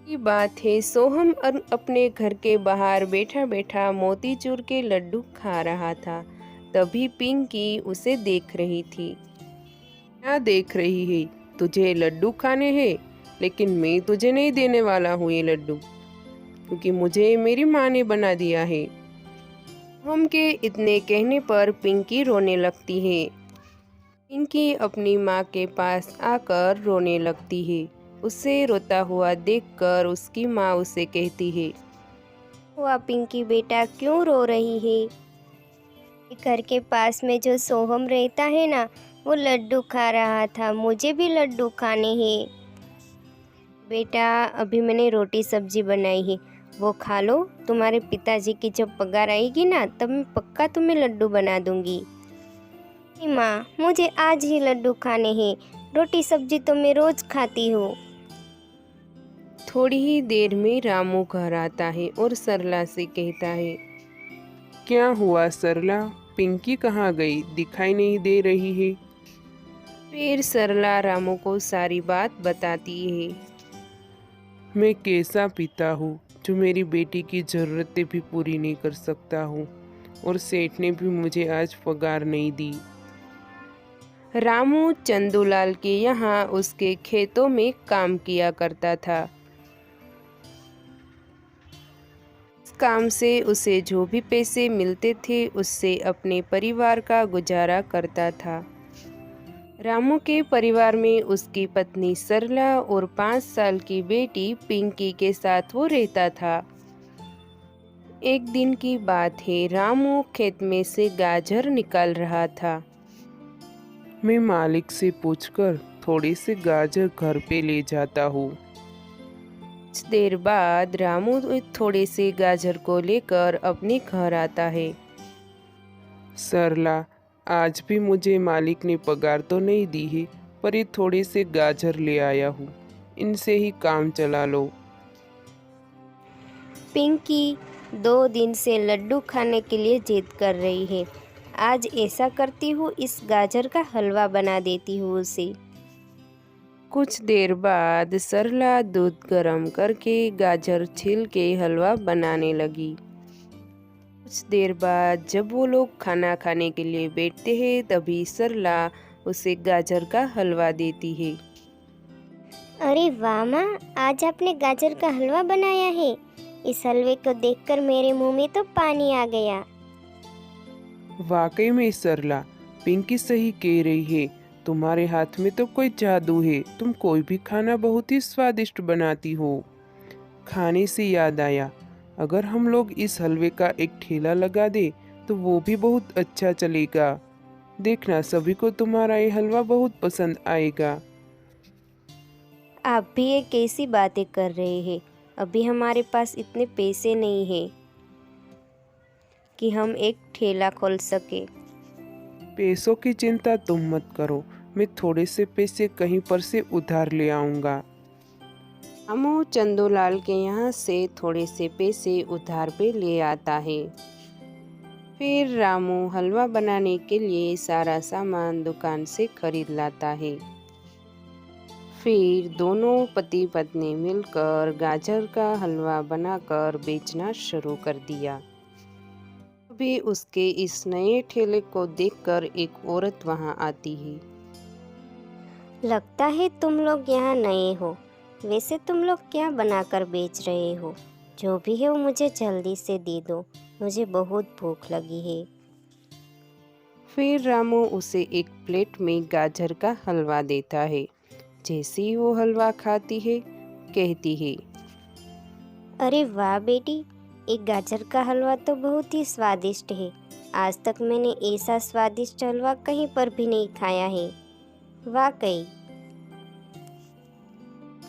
की बात है, सोहम अपने घर के बाहर बैठा बैठा मोतीचूर के लड्डू खा रहा था। तभी पिंकी उसे देख रही थी। क्या देख रही है? तुझे लड्डू खाने हैं, लेकिन मैं तुझे नहीं देने वाला हूँ ये लड्डू, क्योंकि मुझे मेरी माँ ने बना दिया है। हम के इतने कहने पर पिंकी रोने लगती है। पिंकी अपनी माँ के पास आकर रोने लगती है। उसे रोता हुआ देखकर उसकी माँ उसे कहती है, हुआ पिंकी बेटा, क्यों रो रही है? घर के पास में जो सोहम रहता है ना, वो लड्डू खा रहा था। मुझे भी लड्डू खाने हैं। बेटा, अभी मैंने रोटी सब्जी बनाई है, वो खा लो। तुम्हारे पिताजी की जब पगार आएगी ना, तब मैं पक्का तुम्हें लड्डू बना दूंगी। नहीं माँ, मुझे आज ही लड्डू खाने हैं। रोटी सब्जी तो मैं रोज खाती हूँ। थोड़ी ही देर में रामू घर आता है और सरला से कहता है, क्या हुआ सरला? पिंकी कहाँ गई? दिखाई नहीं दे रही है। फिर सरला रामू को सारी बात बताती है। मैं कैसा पिता हूँ जो मेरी बेटी की ज़रूरतें भी पूरी नहीं कर सकता हूँ, और सेठ ने भी मुझे आज पगार नहीं दी। रामू चंदूलाल के यहाँ उसके खेतों में काम किया करता था। इस काम से उसे जो भी पैसे मिलते थे, उससे अपने परिवार का गुजारा करता था। रामू के परिवार में उसकी पत्नी सरला और 5 साल की बेटी पिंकी के साथ वो रहता था। एक दिन की बात है, रामू खेत में से गाजर निकाल रहा था। मैं मालिक से पूछकर थोड़ी सी गाजर घर पे ले जाता हूँ। कुछ देर बाद रामू थोड़े से गाजर को लेकर अपने घर आता है। सरला, आज भी मुझे मालिक ने पगार तो नहीं दी है, पर ये थोड़े से गाजर ले आया हूँ, इनसे ही काम चला लो। पिंकी 2 दिन से लड्डू खाने के लिए जिद कर रही है। आज ऐसा करती हूँ, इस गाजर का हलवा बना देती हूँ उसे। कुछ देर बाद सरला दूध गर्म करके गाजर छील के हलवा बनाने लगी। कुछ देर बाद जब वो लोग खाना खाने के लिए बैठते हैं, तभी सरला उसे गाजर का हलवा देती है। अरे वाह माँ, आज आपने गाजर का हलवा बनाया है। इस हलवे को देखकर मेरे मुंह में तो पानी आ गया। वाकई में सरला, पिंकी सही कह रही है। तुम्हारे हाथ में तो कोई जादू है। तुम कोई भी खाना बहुत ही स्वादिष्ट बनाती हो। खाने से याद आया, अगर हम लोग इस हलवे का एक ठेला लगा दे तो वो भी बहुत अच्छा चलेगा। देखना, सभी को तुम्हारा ये हलवा बहुत पसंद आएगा। आप भी ये कैसी बातें कर रहे हैं? अभी हमारे पास इतने पैसे नहीं हैं कि हम एक ठेला खोल सके। पैसों की चिंता तुम मत करो, मैं थोड़े से पैसे कहीं पर से उधार ले आऊंगा। रामू चंदूलाल के यहाँ से थोड़े से पैसे उधार पे ले आता है। फिर रामू हलवा बनाने के लिए सारा सामान दुकान से खरीद लाता है। फिर दोनों पति पत्नी मिलकर गाजर का हलवा बनाकर बेचना शुरू कर दिया। अभी उसके इस नए ठेले को देखकर एक औरत वहां आती है। लगता है तुम लोग यहाँ नए हो। वैसे तुम लोग क्या बनाकर बेच रहे हो? जो भी है वो मुझे जल्दी से दे दो, मुझे बहुत भूख लगी है। फिर रामू उसे एक प्लेट में गाजर का हलवा देता है। जैसे ही वो हलवा खाती है, कहती है, अरे वाह बेटी, एक गाजर का हलवा तो बहुत ही स्वादिष्ट है। आज तक मैंने ऐसा स्वादिष्ट हलवा कहीं पर भी नहीं खाया है। वाकई।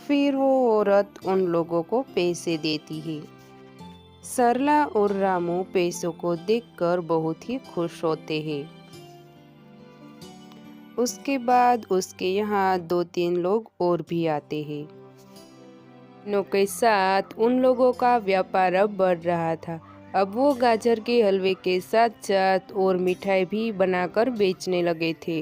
फिर वो औरत उन लोगों को पैसे देती है। सरला और रामू पैसों को देखकर बहुत ही खुश होते हैं। उसके बाद उसके यहाँ 2-3 लोग और भी आते हैं। दिनों के साथ उन लोगों का व्यापार अब बढ़ रहा था। अब वो गाजर के हलवे के साथ साथ और मिठाई भी बनाकर बेचने लगे थे।